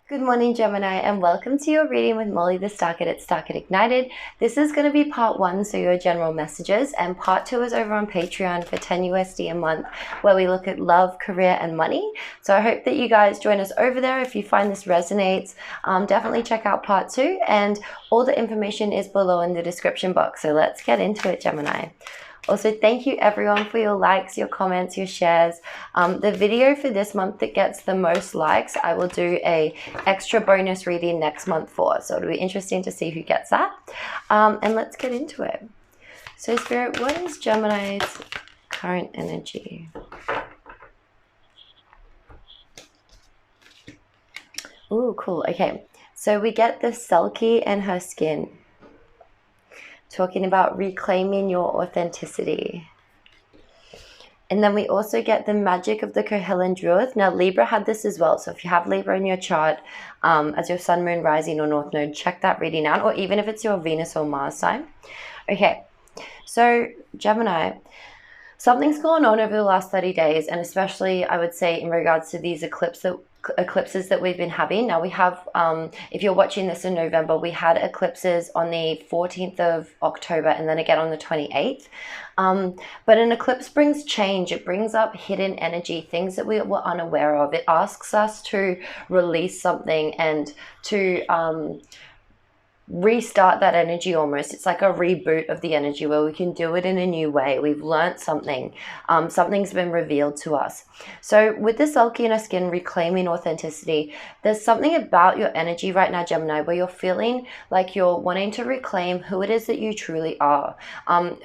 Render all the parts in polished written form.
Good morning, Gemini, and welcome to your reading with Molly the Starkid at Starkidignited. This is going to be part one, so your general messages, and part two is over on Patreon for 10 USD a month, where we look at love, career, and money. So I hope that you guys join us over there. If you find this resonates, definitely check out part two, and all the information is below in the description box. So let's get into it, Gemini. Also, thank you everyone for your likes, your comments, your shares. The video for this month that gets the most likes, I will do a extra bonus reading next month for. So it'll be interesting to see who gets that. And let's get into it. So Spirit, what is Gemini's current energy? Ooh, cool. Okay. So we get the Selkie and her skin. Talking about reclaiming your authenticity. And then we also get the magic of the Cohellan Druid. Now, Libra had this as well. So if you have Libra in your chart as your sun, moon, rising, or north node, check that reading out. Or even if it's your Venus or Mars sign. Okay, so Gemini, something's gone on over the last 30 days. And especially, I would say, in regards to these eclipses that we've been having. Now we have, if you're watching this in November, we had eclipses on the 14th of October and then again on the 28th. But an eclipse brings change. It brings up hidden energy, things that we were unaware of. It asks us to release something and to restart that energy almost. It's like a reboot of the energy where we can do it in a new way. We've learned something. Something's been revealed to us. So with this Selkie in our skin, reclaiming authenticity, there's something about your energy right now, Gemini, where you're feeling like you're wanting to reclaim who it is that you truly are,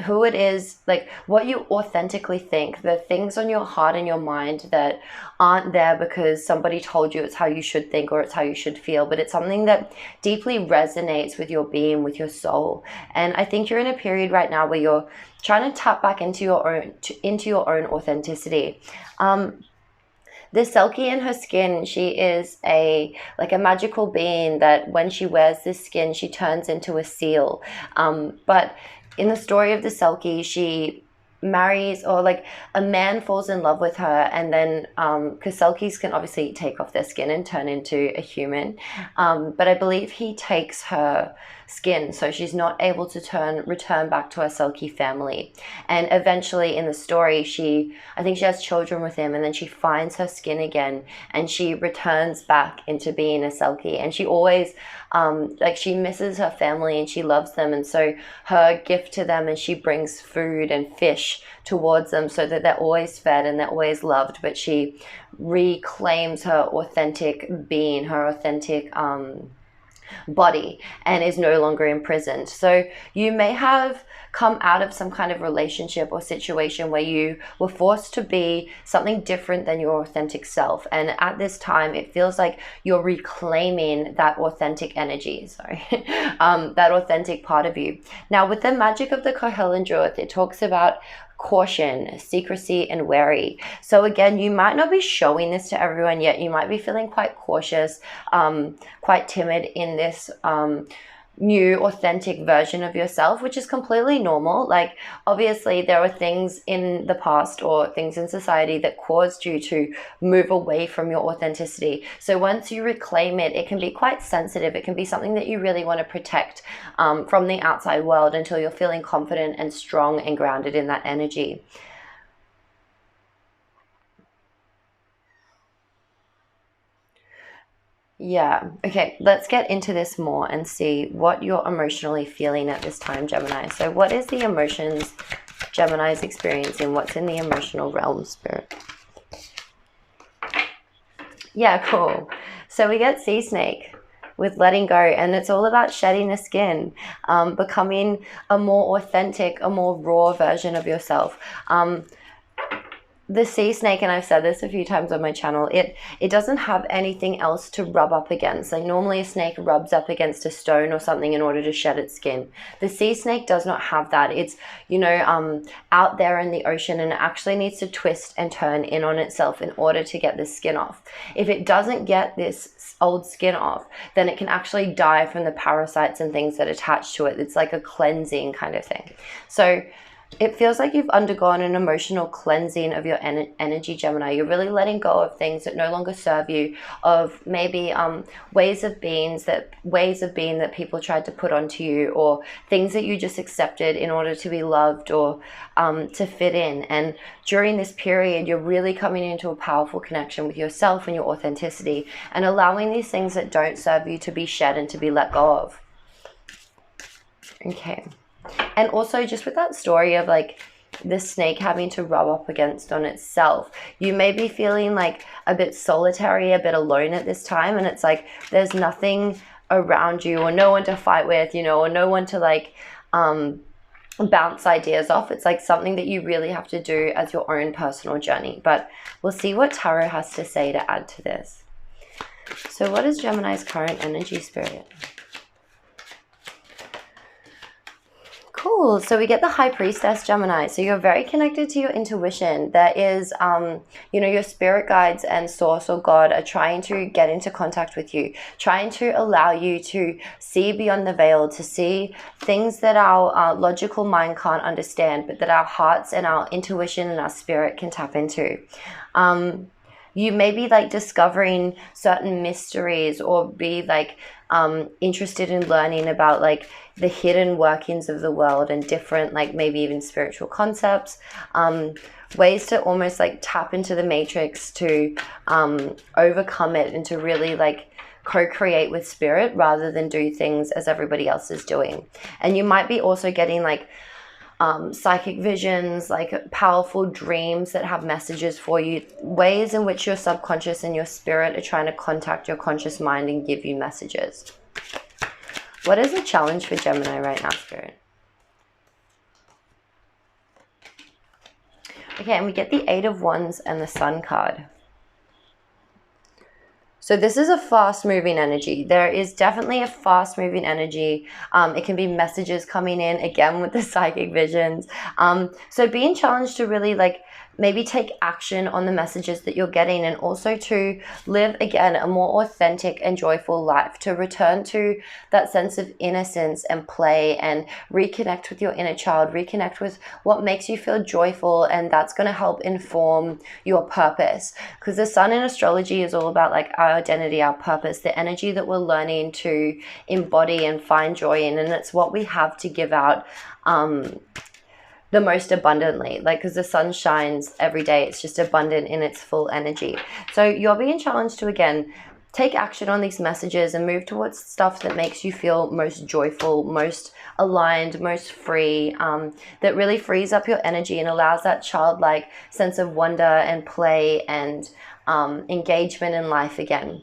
who it is, like what you authentically think, the things on your heart and your mind that aren't there because somebody told you it's how you should think or it's how you should feel, but it's something that deeply resonates with your being, with your soul. And I think you're in a period right now where you're trying to tap back into your own authenticity. This Selkie in her skin, she is like a magical being that when she wears this skin, she turns into a seal. But in the story of the Selkie, she marries, or like a man falls in love with her, and then because Selkies can obviously take off their skin and turn into a human, but I believe he takes her skin, so she's not able to return back to her Selkie family. And eventually in the story, I think she has children with him, and then she finds her skin again and she returns back into being a Selkie. And she always like she misses her family and she loves them, and so her gift to them is she brings food and fish towards them so that they're always fed and they're always loved. But she reclaims her authentic being, her authentic body, and is no longer imprisoned. So you may have come out of some kind of relationship or situation where you were forced to be something different than your authentic self, and at this time it feels like you're reclaiming that authentic energy, that authentic part of you. Now with the magic of the Cohellan Druid, it talks about caution, secrecy, and wary. So again, you might not be showing this to everyone yet. You might be feeling quite cautious, quite timid in this new authentic version of yourself, which is completely normal. Like obviously there are things in the past or things in society that caused you to move away from your authenticity. So once you reclaim it, it can be quite sensitive. It can be something that you really want to protect from the outside world until you're feeling confident and strong and grounded in that energy. Yeah. Okay, let's get into this more and see what you're emotionally feeling at this time, Gemini. So what is the emotions Gemini is experiencing? What's in the emotional realm, Spirit? Yeah, cool. So we get Sea Snake with letting go, and it's all about shedding the skin, becoming a more authentic, a more raw version of yourself. The sea snake, and I've said this a few times on my channel, it doesn't have anything else to rub up against. Like normally a snake rubs up against a stone or something in order to shed its skin. The sea snake does not have that. It's, out there in the ocean, and it actually needs to twist and turn in on itself in order to get this skin off. If it doesn't get this old skin off, then it can actually die from the parasites and things that attach to it. It's like a cleansing kind of thing. So it feels like you've undergone an emotional cleansing of your energy, Gemini. You're really letting go of things that no longer serve you, of maybe ways of being that people tried to put onto you, or things that you just accepted in order to be loved or to fit in. And during this period, you're really coming into a powerful connection with yourself and your authenticity, and allowing these things that don't serve you to be shed and to be let go of. Okay. And also, just with that story of like the snake having to rub up against on itself, you may be feeling like a bit solitary, a bit alone at this time, and it's like there's nothing around you, or no one to fight with, you know, or no one to like bounce ideas off. It's like something that you really have to do as your own personal journey. But we'll see what tarot has to say to add to this. So what is Gemini's current energy, Spirit? Cool. So we get the High Priestess, Gemini. So you're very connected to your intuition. There is, you know, your spirit guides and source or God are trying to get into contact with you, trying to allow you to see beyond the veil, to see things that our logical mind can't understand, but that our hearts and our intuition and our spirit can tap into. You may be like discovering certain mysteries, or be like interested in learning about like the hidden workings of the world and different, like maybe even spiritual concepts, ways to almost like tap into the matrix to overcome it and to really like co-create with spirit rather than do things as everybody else is doing. And you might be also getting like psychic visions, like powerful dreams that have messages for you, ways in which your subconscious and your spirit are trying to contact your conscious mind and give you messages. What is the challenge for Gemini right now, Spirit? Okay, and we get the Eight of Wands and the Sun card. So this is a fast-moving energy. There is definitely a fast-moving energy. It can be messages coming in, again, with the psychic visions. So being challenged to really, like, maybe take action on the messages that you're getting, and also to live, again, a more authentic and joyful life, to return to that sense of innocence and play and reconnect with your inner child, reconnect with what makes you feel joyful, and that's going to help inform your purpose. Because the sun in astrology is all about like our identity, our purpose, the energy that we're learning to embody and find joy in, and it's what we have to give out the most abundantly, like, because the sun shines every day. It's just abundant in its full energy. So you're being challenged to, again, take action on these messages and move towards stuff that makes you feel most joyful, most aligned, most free, that really frees up your energy and allows that childlike sense of wonder and play and engagement in life again.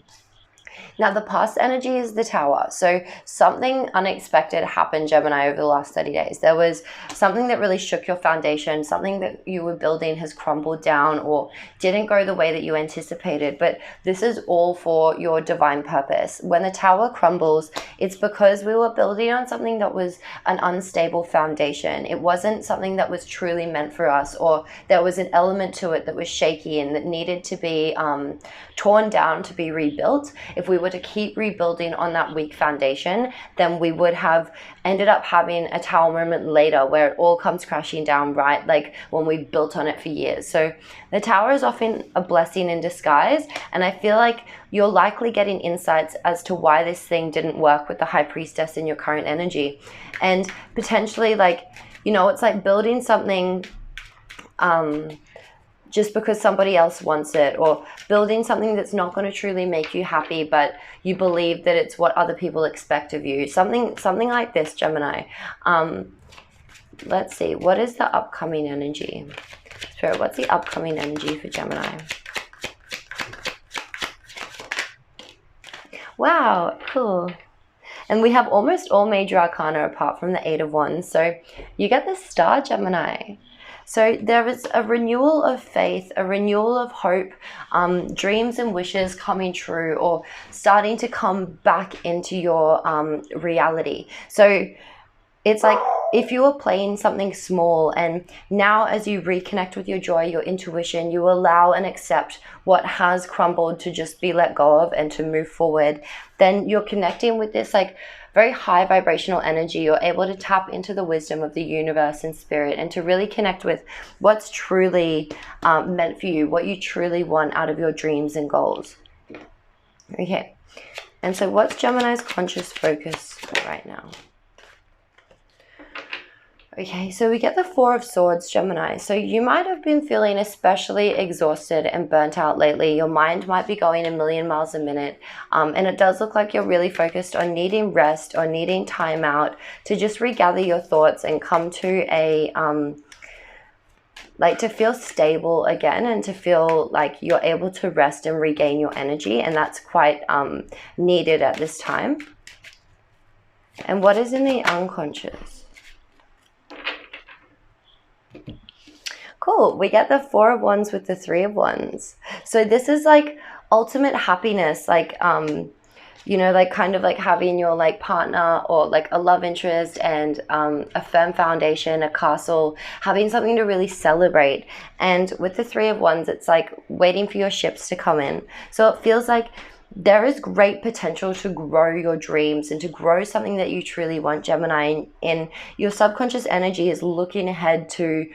Now, the past energy is the Tower. So something unexpected happened, Gemini, over the last 30 days. There was something that really shook your foundation. Something that you were building has crumbled down or didn't go the way that you anticipated. But this is all for your divine purpose. When the Tower crumbles, it's because we were building on something that was an unstable foundation. It wasn't something that was truly meant for us, or there was an element to it that was shaky and that needed to be torn down to be rebuilt. If we were to keep rebuilding on that weak foundation, then we would have ended up having a Tower moment later where it all comes crashing down, right? Like when we built on it for years. So the Tower is often a blessing in disguise. And I feel like you're likely getting insights as to why this thing didn't work with the High Priestess in your current energy. And potentially, like, you know, it's like building something just because somebody else wants it, or building something that's not going to truly make you happy, but you believe that it's what other people expect of you. Something like this, Gemini. Let's see. What is the upcoming energy? Spirit, what's the upcoming energy for Gemini? Wow, cool. And we have almost all major arcana apart from the Eight of Wands. So you get the Star, Gemini. So there is a renewal of faith, a renewal of hope, dreams and wishes coming true or starting to come back into your reality. So it's like if you were playing something small, and now as you reconnect with your joy, your intuition, you allow and accept what has crumbled to just be let go of and to move forward, then you're connecting with this like very high vibrational energy. You're able to tap into the wisdom of the universe and spirit, and to really connect with what's truly meant for you, what you truly want out of your dreams and goals. Okay, and so what's Gemini's conscious focus right now? Okay, so we get the Four of Swords, Gemini. So you might have been feeling especially exhausted and burnt out lately. Your mind might be going a million miles a minute. And it does look like you're really focused on needing rest or needing time out to just regather your thoughts and come to a, like to feel stable again, and to feel like you're able to rest and regain your energy. And that's quite needed at this time. And what is in the unconscious? Cool, we get the Four of Wands with the Three of Wands. So this is like ultimate happiness, like, you know, like kind of like having your like partner or like a love interest and a firm foundation, a castle, having something to really celebrate. And with the Three of Wands, it's like waiting for your ships to come in. So it feels like there is great potential to grow your dreams and to grow something that you truly want, Gemini. And your subconscious energy is looking ahead to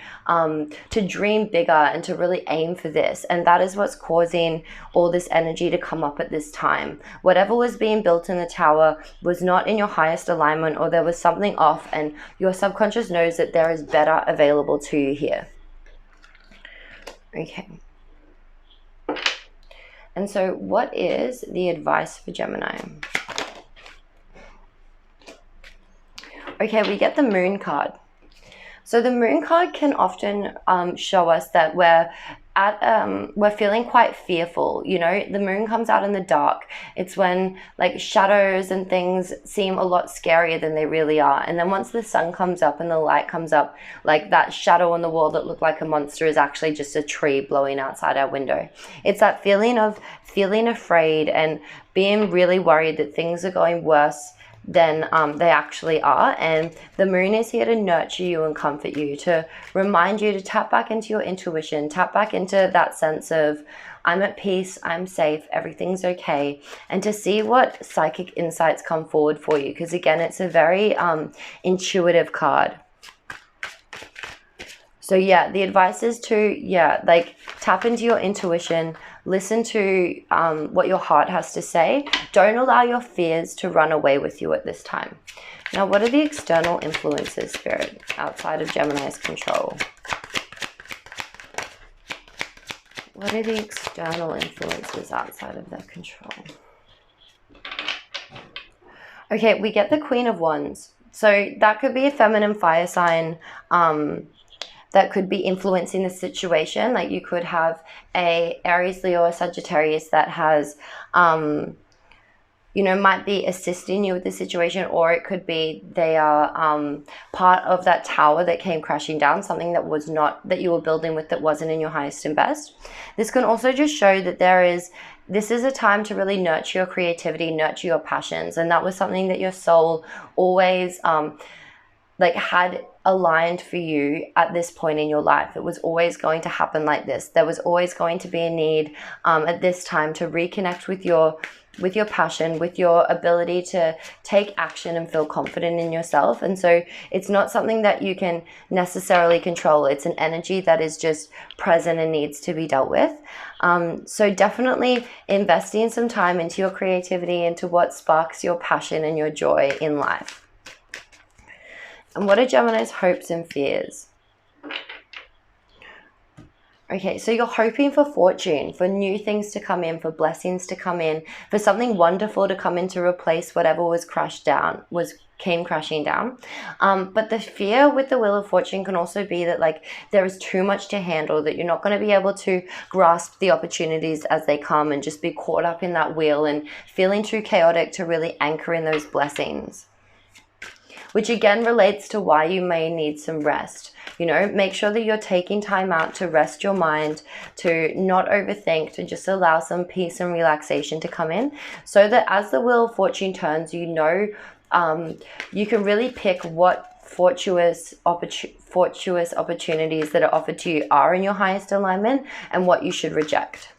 dream bigger and to really aim for this. And that is what's causing all this energy to come up at this time. Whatever was being built in the tower was not in your highest alignment, or there was something off, and your subconscious knows that there is better available to you here. Okay. And so what is the advice for Gemini? Okay, we get the Moon card. So the Moon card can often show us that we're feeling quite fearful. You know, the moon comes out in the dark. It's when like shadows and things seem a lot scarier than they really are. And then once the sun comes up and the light comes up, like that shadow on the wall that looked like a monster is actually just a tree blowing outside our window. It's that feeling of feeling afraid and being really worried that things are going worse than they actually are. And the moon is here to nurture you and comfort you, to remind you to tap back into your intuition, tap back into that sense of I'm at peace, I'm safe, everything's okay, and to see what psychic insights come forward for you, because again, it's a very intuitive card. So yeah, the advice is to, like tap into your intuition, listen to what your heart has to say. Don't allow your fears to run away with you at this time. Now, what are the external influences, Spirit, outside of Gemini's control? What are the external influences outside of their control? Okay, we get the Queen of Wands. So that could be a feminine fire sign that could be influencing the situation. Like you could have a Aries, Leo, or Sagittarius that has, you know, might be assisting you with the situation, or it could be they are part of that tower that came crashing down, something that was not, that you were building with, that wasn't in your highest and best. This can also just show that this is a time to really nurture your creativity, nurture your passions. And that was something that your soul always like had aligned for you at this point in your life. It was always going to happen like this. There was always going to be a need at this time to reconnect with your passion, with your ability to take action and feel confident in yourself. And so it's not something that you can necessarily control. It's an energy that is just present and needs to be dealt with. So definitely investing some time into your creativity, into what sparks your passion and your joy in life. And what are Gemini's hopes and fears? Okay, so you're hoping for fortune, for new things to come in, for blessings to come in, for something wonderful to come in to replace whatever came crashing down. But the fear with the Wheel of Fortune can also be that like there is too much to handle, that you're not going to be able to grasp the opportunities as they come and just be caught up in that wheel and feeling too chaotic to really anchor in those blessings. Which again relates to why you may need some rest. You know, make sure that you're taking time out to rest your mind, to not overthink, to just allow some peace and relaxation to come in, so that as the Wheel of Fortune turns, you know, you can really pick what fortuitous opportunities that are offered to you are in your highest alignment, and what you should reject.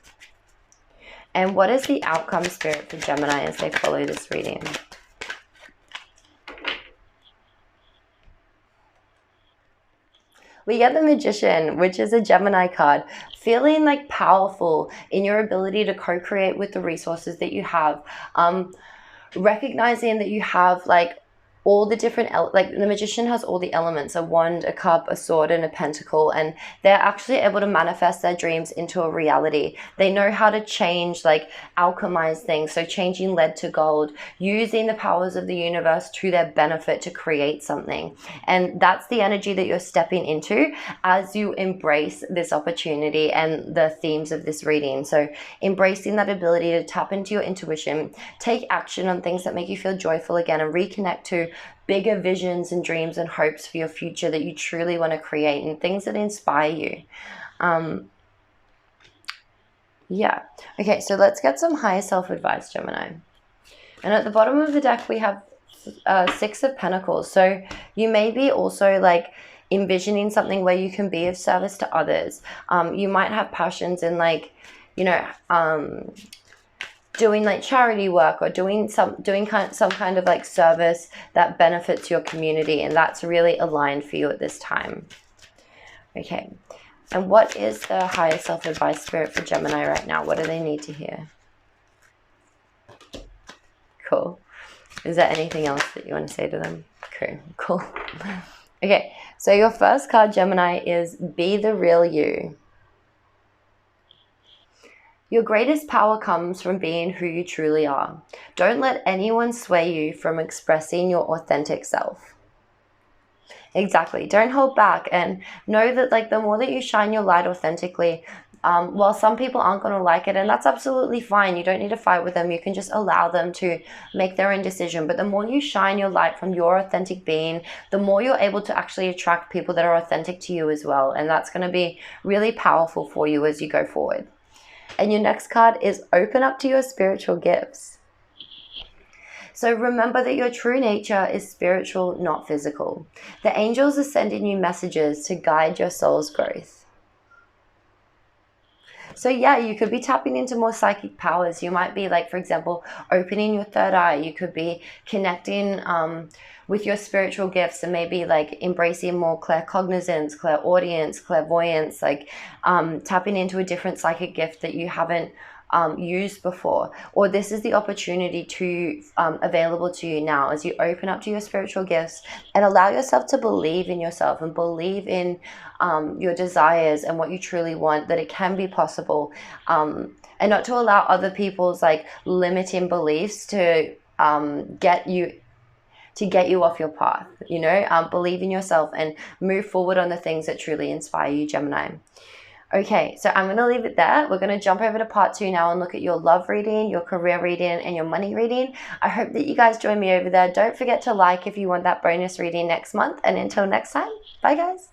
And what is the outcome, Spirit, for Gemini as they follow this reading? We get the Magician, which is a Gemini card, feeling like powerful in your ability to co-create with the resources that you have, recognizing that you have like all the different, like the Magician has all the elements, a wand, a cup, a sword, and a pentacle, and they're actually able to manifest their dreams into a reality. They know how to change, like alchemize things, so changing lead to gold, using the powers of the universe to their benefit to create something. And that's the energy that you're stepping into as you embrace this opportunity and the themes of this reading. So embracing that ability to tap into your intuition, take action on things that make you feel joyful again, and reconnect to bigger visions and dreams and hopes for your future that you truly want to create, and things that inspire you. Yeah. Okay, so let's get some higher self advice, Gemini. And at the bottom of the deck, we have Six of Pentacles. So you may be also like envisioning something where you can be of service to others. You might have passions in like, you know, doing like charity work, or doing some kind of like service that benefits your community, and that's really aligned for you at this time. Okay, and what is the higher self advice, Spirit, for Gemini right now? What do they need to hear? Cool. Is there anything else that you want to say to them? Cool. Okay, so your first card, Gemini, is Be the Real You. Your greatest power comes from being who you truly are. Don't let anyone sway you from expressing your authentic self. Exactly. Don't hold back, and know that like the more that you shine your light authentically, while some people aren't going to like it, and that's absolutely fine. You don't need to fight with them. You can just allow them to make their own decision. But the more you shine your light from your authentic being, the more you're able to actually attract people that are authentic to you as well. And that's going to be really powerful for you as you go forward. And your next card is Open Up to Your Spiritual Gifts. So remember that your true nature is spiritual, not physical. The angels are sending you messages to guide your soul's growth. So yeah, you could be tapping into more psychic powers. You might be like, for example, opening your third eye. You could be connecting with your spiritual gifts, and maybe like embracing more claircognizance, clairaudience, clairvoyance, like tapping into a different psychic gift that you haven't used before. Or this is the opportunity to available to you now as you open up to your spiritual gifts and allow yourself to believe in yourself and believe in your desires and what you truly want, that it can be possible, and not to allow other people's like limiting beliefs to get you off your path. You know, believe in yourself and move forward on the things that truly inspire you, Gemini. Okay, so I'm going to leave it there. We're going to jump over to part 2 now and look at your love reading, your career reading, and your money reading. I hope that you guys join me over there. Don't forget to like if you want that bonus reading next month. And until next time, bye guys.